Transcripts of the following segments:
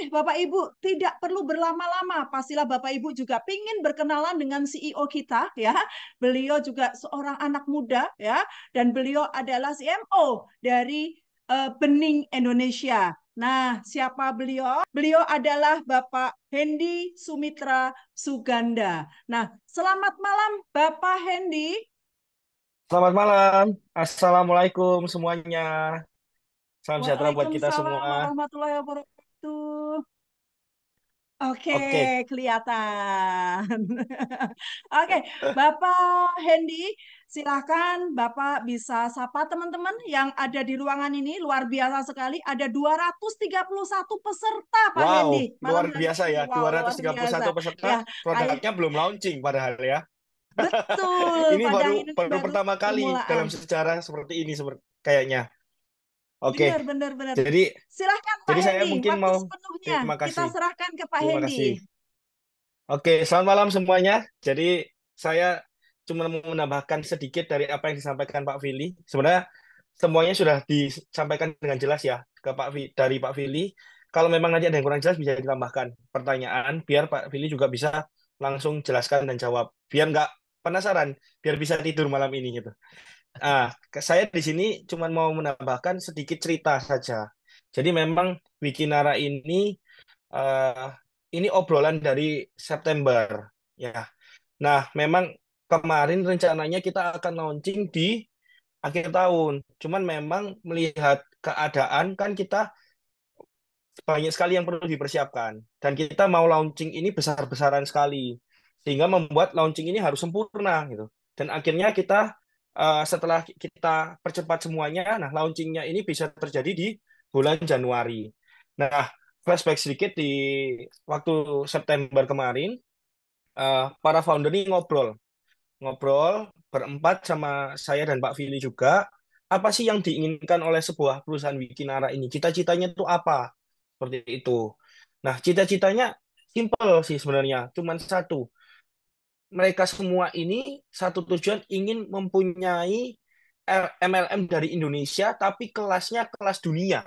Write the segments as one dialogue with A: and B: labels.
A: Bapak Ibu, tidak perlu berlama-lama. Pastilah Bapak Ibu juga ingin berkenalan dengan CEO kita, ya. Beliau juga seorang anak muda, ya, dan beliau adalah CMO dari Bening Indonesia. Nah, siapa beliau? Beliau adalah Bapak Hendy Sumitra Suganda. Nah, selamat malam Bapak Hendy.
B: Selamat malam. Assalamualaikum semuanya. Salam sejahtera buat kita
A: Waalaikumsalam
B: semua.
A: warahmatullahi wabarakatuh. Oke,
B: Oke.
A: kelihatan. Oke, Bapak Hendy, silahkan Bapak bisa sapa teman-teman yang ada di ruangan ini. Luar biasa sekali, ada 231 peserta, Pak
B: Wow,
A: Hendy,
B: luar
A: malam hari
B: biasa
A: ini.
B: ya.
A: Wow, luar biasa.
B: 231 peserta,
A: Ya, kayak
B: produknya belum launching padahal ya.
A: betul,
B: Ini
A: pada
B: baru
A: ini
B: baru
A: baru
B: pertama kali
A: permulaan.
B: dalam sejarah seperti ini seperti kayaknya.
A: Benar,
B: Oke.
A: benar, benar.
B: Jadi
A: Silahkan Pak
B: jadi saya
A: Hendy,
B: mungkin
A: waktu
B: mau
A: sepenuhnya
B: terima
A: kita
B: kasih.
A: serahkan ke Pak
B: Terima
A: Hendy.
B: kasih. Oke, selamat malam semuanya. Jadi saya cuma mau menambahkan sedikit dari apa yang disampaikan Pak Vili. Sebenarnya semuanya sudah disampaikan dengan jelas ya ke dari Pak Vili. Kalau memang nanti ada yang kurang jelas bisa ditambahkan pertanyaan biar Pak Vili juga bisa langsung jelaskan dan jawab. Biar nggak penasaran, biar bisa tidur malam ini gitu. Saya di sini cuma mau menambahkan sedikit cerita saja. Jadi memang Wikinara eh, ini obrolan dari September ya. Nah, memang kemarin rencananya kita akan launching di akhir tahun. Cuman memang melihat keadaan kan kita banyak sekali yang perlu dipersiapkan. Dan kita mau launching ini besar-besaran sekali. Sehingga membuat launching ini harus sempurna gitu. Dan akhirnya kita setelah kita percepat semuanya, nah launchingnya ini bisa terjadi di bulan Januari. Nah, flashback sedikit di waktu September kemarin, para founder ini ngobrol berempat sama saya dan Pak Vili juga. Apa sih yang diinginkan oleh sebuah perusahaan Wikinara ini? Cita-citanya itu apa? Seperti itu. Nah, cita-citanya simple sih sebenarnya, cuman satu. Mereka semua ini satu tujuan ingin mempunyai MLM dari Indonesia, tapi kelasnya kelas dunia.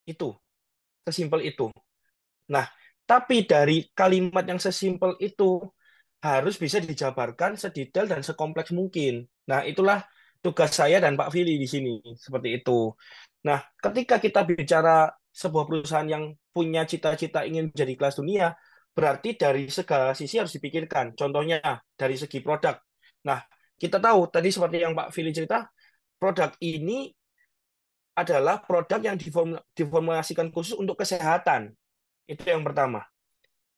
B: Itu, sesimpel itu. Nah, tapi dari kalimat yang sesimpel itu harus bisa dijabarkan sedetail dan sekompleks mungkin. Nah, itulah tugas saya dan Pak Vili di sini, seperti itu. Nah, ketika kita bicara sebuah perusahaan yang punya cita-cita ingin menjadi kelas dunia, berarti dari segala sisi harus dipikirkan. Contohnya, dari segi produk. Nah, kita tahu tadi seperti yang Pak Vili cerita, produk ini adalah produk yang diformulasikan khusus untuk kesehatan. Itu yang pertama.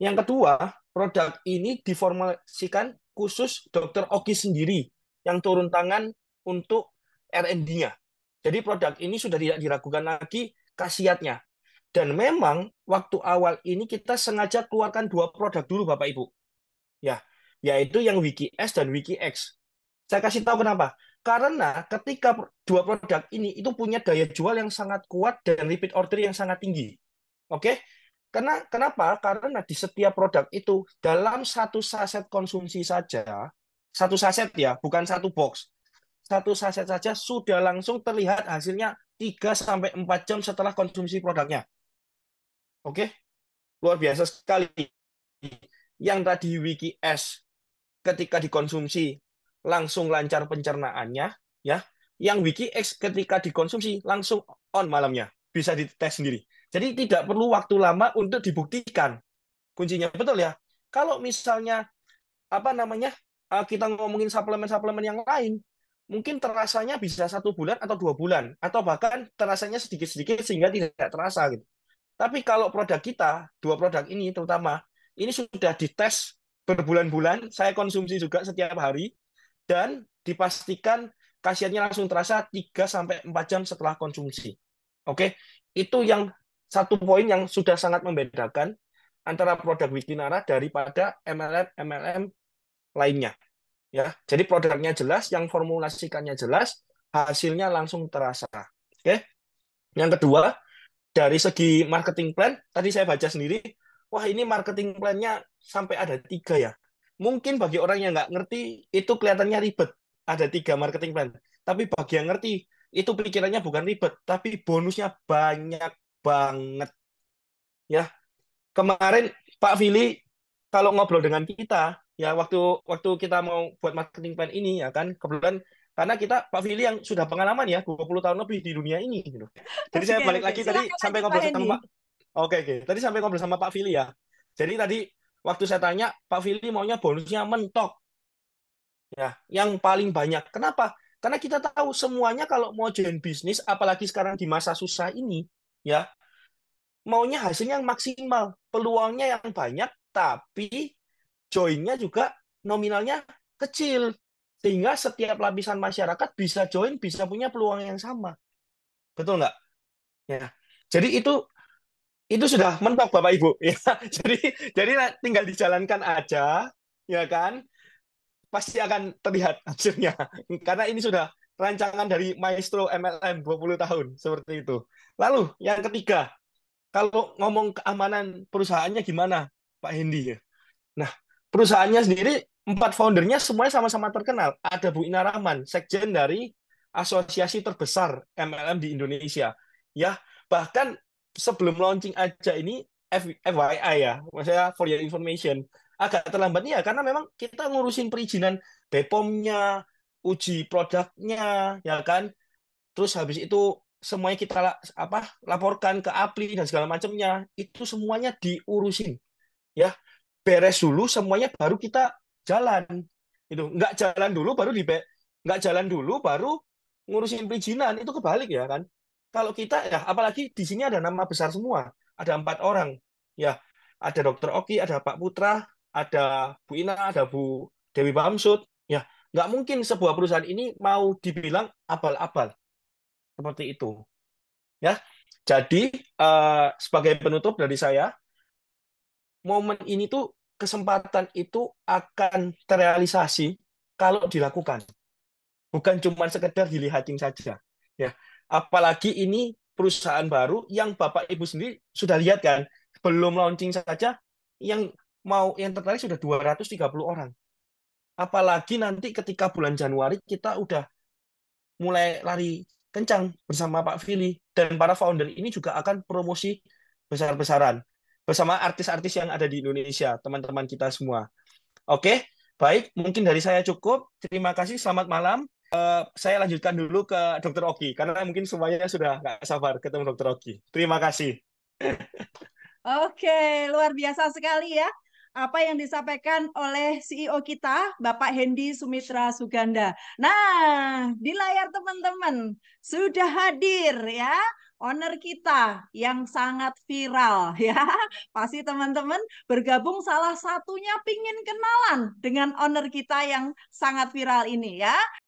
B: Yang kedua, produk ini diformulasikan khusus Dr. Oki sendiri yang turun tangan untuk R&D-nya. Jadi produk ini sudah tidak diragukan lagi khasiatnya. Dan memang waktu awal ini kita sengaja keluarkan dua produk dulu Bapak Ibu. Ya, yaitu yang Wiki S dan Wiki X. Saya kasih tahu kenapa. Karena ketika dua produk ini itu punya daya jual yang sangat kuat dan repeat order yang sangat tinggi. Oke? Kenapa? Karena di setiap produk itu dalam satu saset konsumsi saja, satu saset ya, bukan satu box. Satu saset saja sudah langsung terlihat hasilnya 3 sampai 4 jam setelah konsumsi produknya. Oke? Luar biasa sekali. Yang tadi Wiki S ketika dikonsumsi langsung lancar pencernaannya, ya. Yang Wiki X ketika dikonsumsi langsung on malamnya, bisa dites sendiri. Jadi tidak perlu waktu lama untuk dibuktikan. Kuncinya betul ya. Kalau misalnya apa namanya kita ngomongin suplemen-suplemen yang lain, mungkin terasanya bisa 1 bulan atau 2 bulan, atau bahkan terasanya sedikit-sedikit sehingga tidak terasa gitu. Tapi kalau produk kita, dua produk ini terutama, ini sudah dites berbulan-bulan, saya konsumsi juga setiap hari, dan dipastikan khasiatnya langsung terasa 3 sampai 4 jam setelah konsumsi. Oke, itu yang satu poin yang sudah sangat membedakan antara produk Wikinara daripada MLM lainnya. Ya, jadi produknya jelas, yang formulasikannya jelas, hasilnya langsung terasa. Oke, yang kedua dari segi marketing plan, tadi saya baca sendiri, wah ini marketing plan-nya sampai ada 3 ya. Mungkin bagi orang yang nggak ngerti, itu kelihatannya ribet. Ada 3 marketing plan. Tapi bagi yang ngerti, itu pikirannya bukan ribet, tapi bonusnya banyak banget. Ya, kemarin Pak Vili kalau ngobrol dengan kita ya waktu waktu kita mau buat marketing plan ini ya kan kebetulan karena kita Pak Vili yang sudah pengalaman ya 20 tahun lebih di dunia ini gitu. Jadi saya
A: Oke,
B: balik
A: oke.
B: lagi tadi
A: Silakan
B: sampai
A: lanjut Pak
B: ngobrol sama
A: Hendy.
B: Pak. Oke, oke. Tadi sampai ngobrol sama Pak Vili ya. Jadi tadi waktu saya tanya Pak Vili maunya bonusnya mentok ya, yang paling banyak. Kenapa? Karena kita tahu semuanya kalau mau join bisnis apalagi sekarang di masa susah ini ya maunya hasilnya yang maksimal, peluangnya yang banyak, tapi join-nya juga nominalnya kecil. Sehingga setiap lapisan masyarakat bisa join, bisa punya peluang yang sama. Betul nggak? Ya. Jadi itu sudah mentok Bapak Ibu. Ya. Jadi tinggal dijalankan aja, ya kan? Pasti akan terlihat hasilnya. Karena ini sudah rancangan dari Maestro MLM 20 tahun, seperti itu. Lalu yang ketiga, kalau ngomong keamanan perusahaannya gimana, Pak Hendy? Nah, perusahaannya sendiri, empat foundernya semuanya sama-sama terkenal. Ada Bu Ina Rahman, sekjen dari asosiasi terbesar MLM di Indonesia. Ya, bahkan sebelum launching aja ini, FYI ya, maksudnya for your information, agak terlambat ya, karena memang kita ngurusin perizinan BPOM-nya, uji produknya, ya kan, terus habis itu semuanya kita laporkan ke APLI dan segala macamnya itu semuanya diurusin ya beres dulu semuanya baru kita jalan itu nggak jalan dulu baru ngurusin perizinan itu kebalik ya kan kalau kita ya apalagi di sini ada nama besar semua ada 4 orang ya ada Dokter Oki ada Pak Putra ada Bu Ina ada Bu Dewi Bamsud ya nggak mungkin sebuah perusahaan ini mau dibilang abal-abal seperti itu ya. Jadi sebagai penutup dari saya, momen ini tuh kesempatan itu akan terrealisasi kalau dilakukan, bukan cuma sekedar dilihatin saja. Ya, apalagi ini perusahaan baru yang Bapak Ibu sendiri sudah lihat kan, belum launching saja yang tertarik sudah 230 orang. Apalagi nanti ketika bulan Januari kita udah mulai lari kencang bersama Pak Vili dan para founder ini juga akan promosi besar-besaran bersama artis-artis yang ada di Indonesia, teman-teman kita semua. Oke, baik, mungkin dari saya cukup. Terima kasih, selamat malam. Saya lanjutkan dulu ke Dokter Oki karena mungkin semuanya sudah nggak sabar ketemu Dokter Oki. Terima kasih.
A: Oke, luar biasa sekali ya. Apa yang disampaikan oleh CEO kita, Bapak Hendy Sumitra Suganda. Nah, di layar teman-teman sudah hadir ya owner kita yang sangat viral ya. Pasti teman-teman bergabung salah satunya pingin kenalan dengan owner kita yang sangat viral ini ya.